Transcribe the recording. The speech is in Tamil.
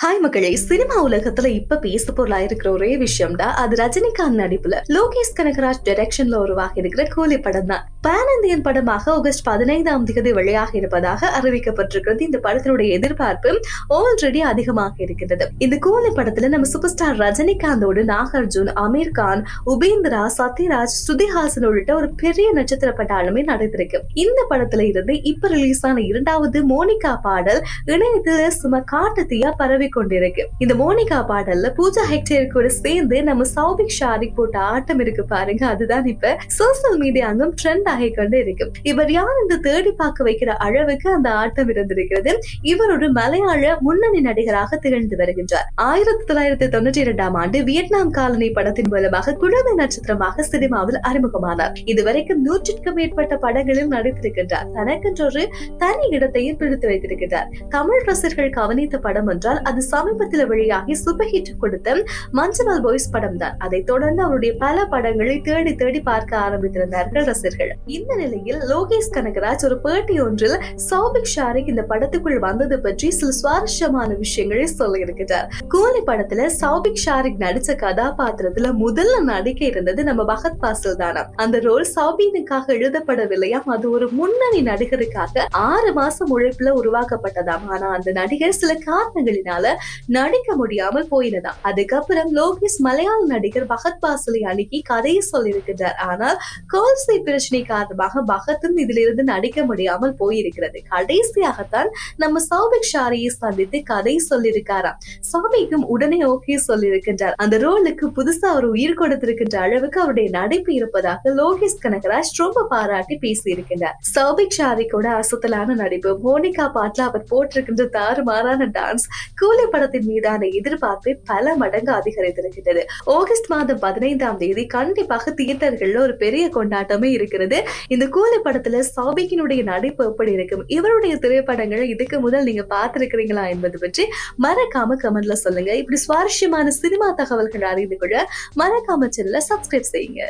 ஹாய் மக்களே, சினிமா உலகத்துல இப்ப பேசு பொருளா இருக்கிற ஒரே விஷயம்டா அது ரஜினிகாந்த் நடிப்புல லோகேஷ் கனகராஜ் டைரக்ஷன்ல உருவாகி இருக்கிற கூலி படம் தான். பேன் இந்தியன் படமாக ஆகஸ்ட் 15 வெளியாக இருப்பதாக அறிவிக்கப்பட்டிருக்கிறது. இந்த படத்தினுடைய எதிர்பார்ப்பு ஆல்ரெடி அதிகமாக இருக்கிறது. இந்த கூலி படத்துல நம்ம சூப்பர் ஸ்டார் ரஜினிகாந்தோடு நாகார்ஜுன், அமீர் கான், உபேந்திரா, சத்யராஜ், ஸ்ருதிஹாசன் உள்ளிட்ட ஒரு பெரிய நட்சத்திர பட்டாளமே நடந்திருக்கு. இந்த படத்துல இருந்து இப்ப ரிலீஸ் ஆன இரண்டாவது மோனிகா பாடல் இணையத்துல சும்மா காட்டுத்தீயா பரவி கொண்டிருக்கு. இந்த மோனிகா பாடல்ல பூஜா ஹெக்டேர் கூட சேர்ந்து நம்ம சௌபிக் ஷாரிக் போட்ட ஆட்டம் இருக்கு பாருங்க, அதுதான் இப்ப சோசியல் மீடியா அங்கும் ட்ரெண்ட் ஆகி கொண்டு இருக்கு. இவர் யார் என்று தேடி பார்க்க வைக்கிற அளவுக்கு அந்த ஆட்டம் இருந்திருக்கிறது. இவர் ஒரு மலையாள முன்னணி நடிகராக திகழ்ந்து வருகின்றார். 1992 வியட்நாம் காலனி படத்தின் மூலமாக குழந்தை நட்சத்திரமாக சினிமாவில் அறிமுகமானார். இதுவரைக்கும் 100க்கும் மேற்பட்ட படங்களில் நடித்திருக்கின்றார். தனக்கென்று ஒரு தனி இடத்தையும் பிடித்து வைத்திருக்கிறார். தமிழ் ரசிகர்கள் கவனித்த படம் என்றால் அது சமீபத்தில் வெளியாகி சூப்பர் ஹிட் கொடுத்த மஞ்சள் பாய்ஸ் படம் தான். அதை தொடர்ந்து அவருடைய பல படங்களை தேடி தேடி பார்க்க ஆரம்பித்திருந்தார்கள் ரசிகர்கள். இந்த நிலையில் லோகேஷ் கனகராஜ் ஒரு பேட்டி ஒன்றில் சௌபிக் ஷாரிக் இந்த படத்துக்குள் வந்தது பற்றி சில சுவாரஸ்யமான விஷயங்களை சொல்லி இருக்கிறார். கூலி படத்துல சௌபிக் ஷாரிக் நடிச்ச கதாபாத்திரத்துல முதல்ல நடிக்க இருந்தது நம்ம பகத் பாசில் தானா. அந்த ரோல் சௌபினுக்காக எழுதப்படவில்லையாம். அது ஒரு முன்னணி நடிகருக்காக 6 மாசம் உழைப்புல உருவாக்கப்பட்டதாம். ஆனா அந்த நடிகர் சில காரணங்களினால நடிக்க முடியாமல் போயினதாம். அதுக்கப்புறம் லோகேஷ் மலையாள நடிகர் பகத் பாசிலை அணுகி கதையை சொல்லியிருக்கிறார். ஆனால் கோல்சை பிரச்சனை காரணமாக பகத்தும் இதிலிருந்து நடிக்க முடியாமல் போயிருக்கிறது. கடைசியாகத்தான் நம்ம சௌபிக் ஷாரியை சந்தித்து கதை சொல்லியிருக்காராம். சௌபிக்கும் உடனே ஓகே சொல்லியிருக்கின்றார். அந்த ரோலுக்கு புதுசா ஒரு உயிர் கொடுத்திருக்கின்ற அளவுக்கு அவருடைய நடிப்பு இருப்பதாக லோகேஷ் கனகராஜ் ரொம்ப பாராட்டி பேசி இருக்கின்றார். சௌபிக் ஷாரிக்கோட அசத்தலான நடிப்பு, மோனிகா பாட்டுல அவர் போட்டிருக்கின்ற தாறுமாறான டான்ஸ் கூலி படத்தின் மீதான எதிர்பார்ப்பை பல மடங்கு அதிகரித்திருக்கிறது. ஆகஸ்ட் 15 கண்டிப்பாக தியேட்டர்கள்ல ஒரு பெரிய கொண்டாட்டமே இருக்கிறது. இந்த கூலி படத்துல சௌபிக்கினுடைய நடிப்பு எப்படி இருக்கும், இவருடைய திரைப்படங்களை இதுக்கு முதல் நீங்க பார்த்திருக்கிறீங்களா என்பது பற்றி மறக்காம கமெண்ட்ல சொல்லுங்க. இப்படி சுவாரஸ்யமான சினிமா தகவல்கள் அறிந்து கொள்ள மறக்காம சேனலை சப்ஸ்கிரைப் செய்யுங்க.